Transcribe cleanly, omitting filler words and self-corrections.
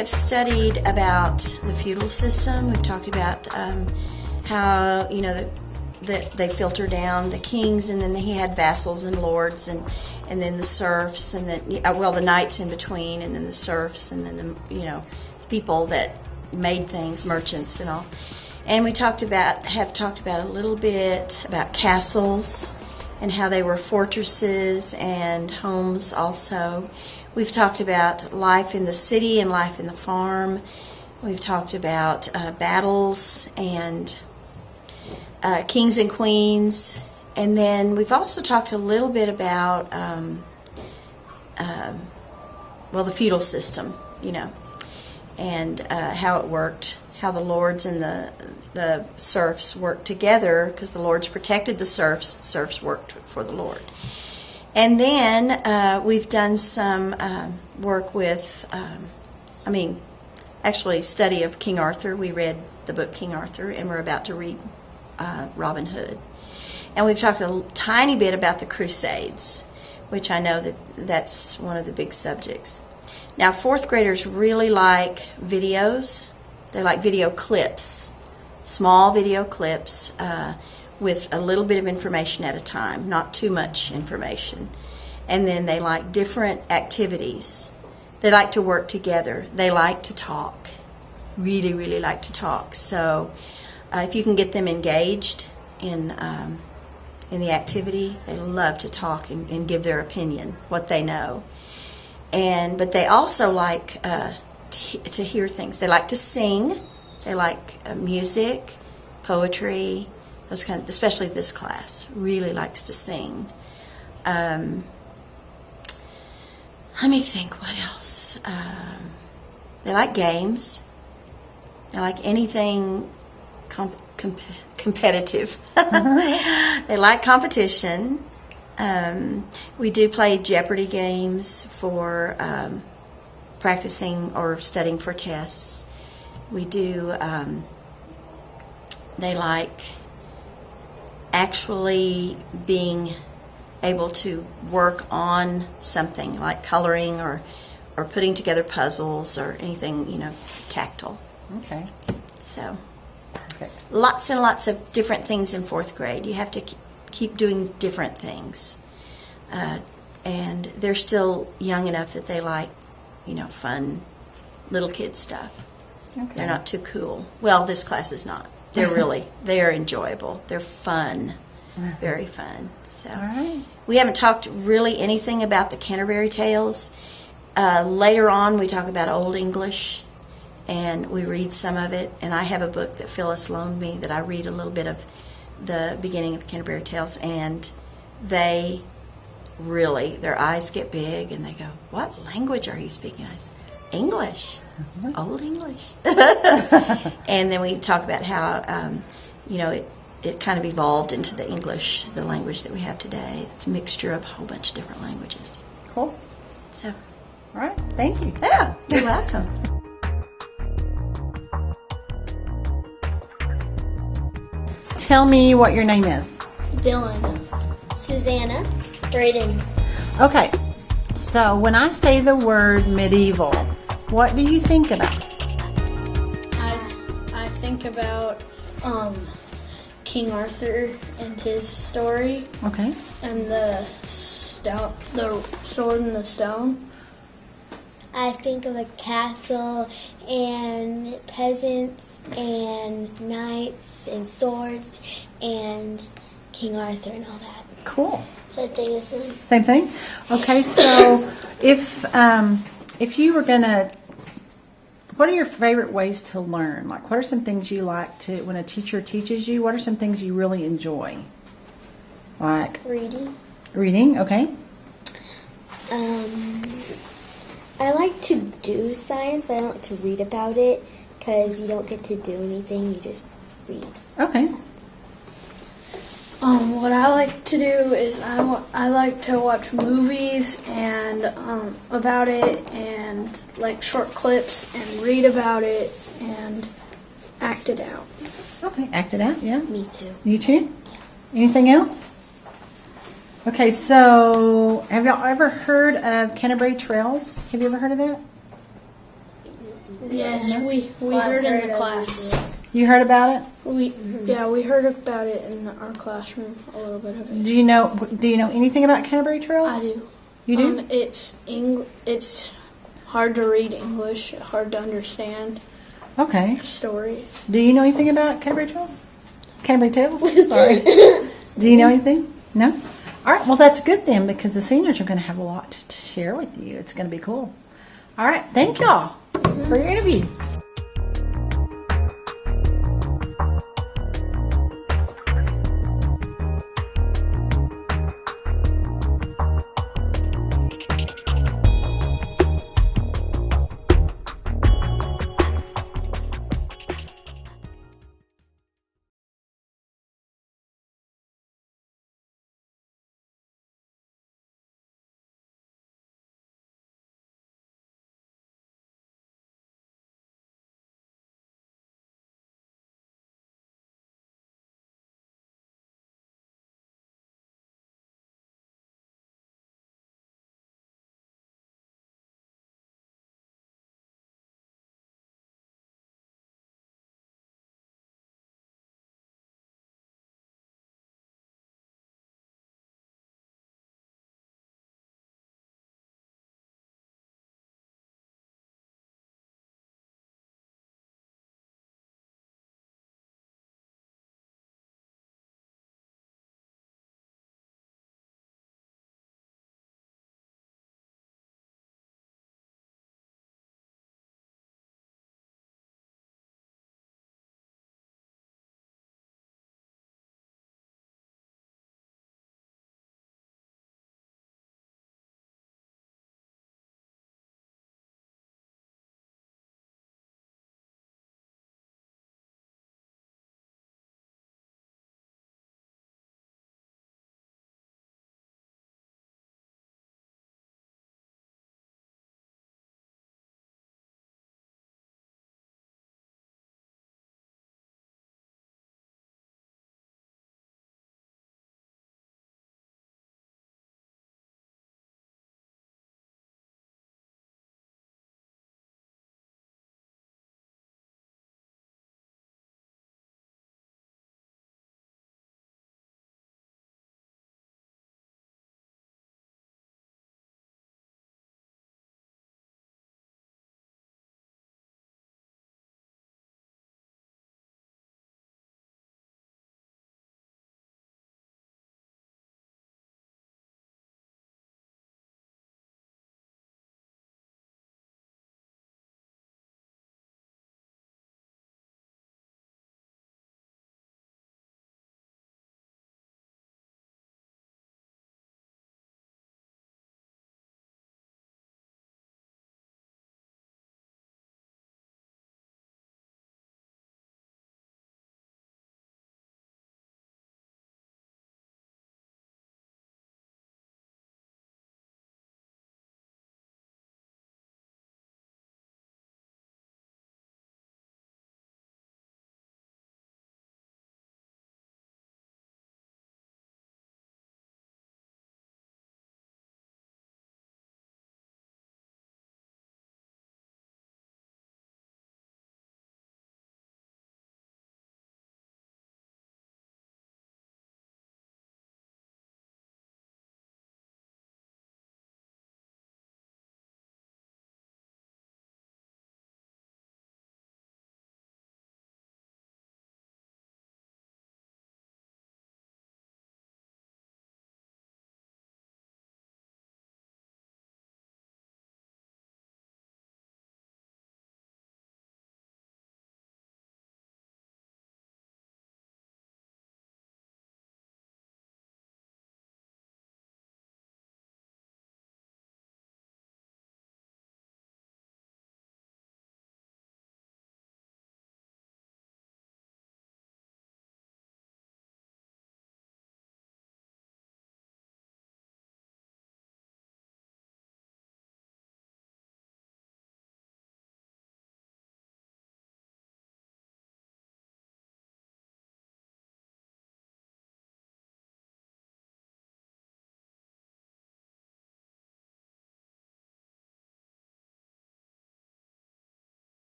have studied about the feudal system. We've talked about how, that they filter down the kings, and then he had vassals and lords, and then the serfs, and then the knights in between, and then the serfs, and then the people that made things, merchants and all. And we have talked about a little bit about castles and how they were fortresses and homes also. We've talked about life in the city and life in the farm. We've talked about battles and kings and queens. And then we've also talked a little bit about, the feudal system, and how it worked, how the lords and the serfs worked together, because the lords protected the serfs worked for the lord. And then we've done some work with, study of King Arthur. We read the book King Arthur, and we're about to read Robin Hood. And we've talked a tiny bit about the Crusades, which I know that's one of the big subjects. Now, fourth graders really like videos. They like video clips, small video clips, with a little bit of information at a time, not too much information. And then they like different activities. They like to work together. They like to talk, really, really like to talk. So if you can get them engaged in the activity, they love to talk and give their opinion, what they know. But they also like to hear things. They like to sing. They like music, poetry, those kind. Especially this class really likes to sing. Let me think. What else? They like games. They like anything competitive. They like competition. We do play Jeopardy games for practicing or studying for tests. We do. They like actually being able to work on something like coloring or putting together puzzles or anything, tactile. Okay. So, perfect. Lots and lots of different things in fourth grade. You have to keep doing different things. And they're still young enough that they like, fun little kid stuff. Okay. They're not too cool. Well, this class is not. They're enjoyable. They're fun. Very fun. So, all right. We haven't talked really anything about the Canterbury Tales. Later on, we talk about Old English, and we read some of it. And I have a book that Phyllis loaned me that I read a little bit of the beginning of the Canterbury Tales, and they really, their eyes get big, and they go, "What language are you speaking?" I said, "English, Old English." And then we talk about how, it kind of evolved into the English, the language that we have today. It's a mixture of a whole bunch of different languages. Cool. So, all right. Thank you. Yeah, you're welcome. Tell me what your name is. Dylan. Susanna. Brayden. Okay. So when I say the word medieval, what do you think about? I think about King Arthur and his story. Okay. And the sword and the stone. I think of a castle and peasants and knights and swords and King Arthur and all that. Cool. Same thing as them. Same thing? Okay, so if you were going to, what are your favorite ways to learn? Like, what are some things you like to, when a teacher teaches you, what are some things you really enjoy? Like? Reading, okay. I like to do science, but I don't like to read about it because you don't get to do anything, you just read. Okay. What I like to do is I like to watch movies and about it, and like short clips, and read about it and act it out. Okay, act it out, yeah. Me too. You too? Yeah. Anything else? Okay, so have y'all ever heard of Canterbury Trails? Have you ever heard of that? Yes, we heard in the class. You heard about it? We heard about it in our classroom, a little bit of it. Do you know anything about Canterbury Trails? I do. You do? It's hard to read English, hard to understand Okay. story. Do you know anything about Canterbury Trails? Canterbury Tales? Sorry. Do you know anything? No? All right. Well, that's good then, because the seniors are going to have a lot to share with you. It's going to be cool. All right. Thank y'all for your interview.